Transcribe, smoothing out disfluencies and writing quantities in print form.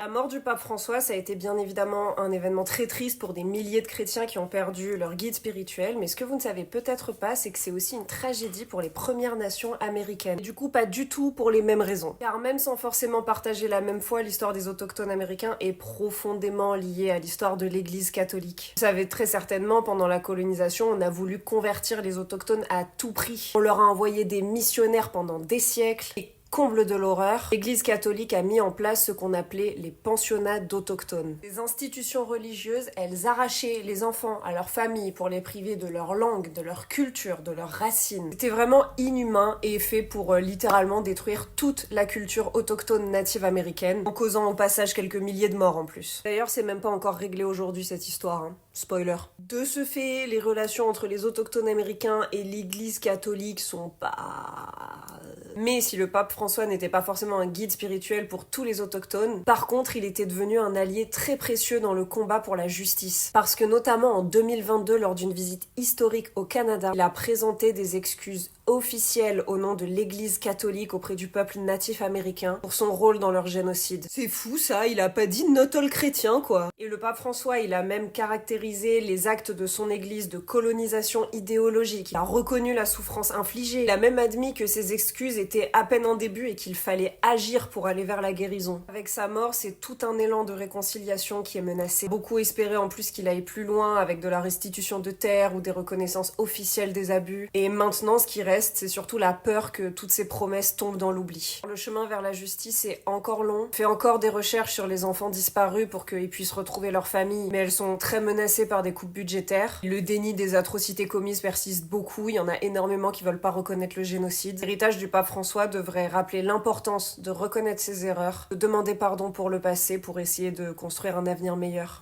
La mort du pape François, ça a été bien évidemment un événement très triste pour des milliers de chrétiens qui ont perdu leur guide spirituel, mais ce que vous ne savez peut-être pas, c'est que c'est aussi une tragédie pour les Premières Nations américaines. Et du coup, pas du tout pour les mêmes raisons. Car même sans forcément partager la même foi, l'histoire des autochtones américains est profondément liée à l'histoire de l'Église catholique. Vous savez très certainement, pendant la colonisation, on a voulu convertir les autochtones à tout prix. On leur a envoyé des missionnaires pendant des siècles, et comble de l'horreur, l'Église catholique a mis en place ce qu'on appelait les pensionnats d'autochtones. Les institutions religieuses, elles arrachaient les enfants à leur famille pour les priver de leur langue, de leur culture, de leurs racines. C'était vraiment inhumain et fait pour littéralement détruire toute la culture autochtone native américaine, en causant au passage quelques milliers de morts en plus. D'ailleurs, c'est même pas encore réglé aujourd'hui cette histoire, hein. Spoiler. De ce fait, les relations entre les autochtones américains et l'Église catholique sont pas... Mais si le pape François n'était pas forcément un guide spirituel pour tous les autochtones, par contre, il était devenu un allié très précieux dans le combat pour la justice. Parce que notamment en 2022, lors d'une visite historique au Canada, il a présenté des excuses officielles au nom de l'Église catholique auprès du peuple natif américain pour son rôle dans leur génocide. C'est fou ça, il a pas dit not all chrétien quoi. Et le pape François, il a même caractérisé les actes de son église de colonisation idéologique. Il a reconnu la souffrance infligée. Il a même admis que ses excuses étaient à peine en début et qu'il fallait agir pour aller vers la guérison. Avec sa mort, c'est tout un élan de réconciliation qui est menacé. Beaucoup espéraient en plus qu'il aille plus loin avec de la restitution de terres ou des reconnaissances officielles des abus. Et maintenant, ce qui reste, c'est surtout la peur que toutes ces promesses tombent dans l'oubli. Le chemin vers la justice est encore long. On fait encore des recherches sur les enfants disparus pour qu'ils puissent retrouver leur famille, mais elles sont très menacées par des coupes budgétaires. Le déni des atrocités commises persiste beaucoup. Il y en a énormément qui veulent pas reconnaître le génocide. L'héritage du pape François devrait rappeler l'importance de reconnaître ses erreurs, de demander pardon pour le passé pour essayer de construire un avenir meilleur.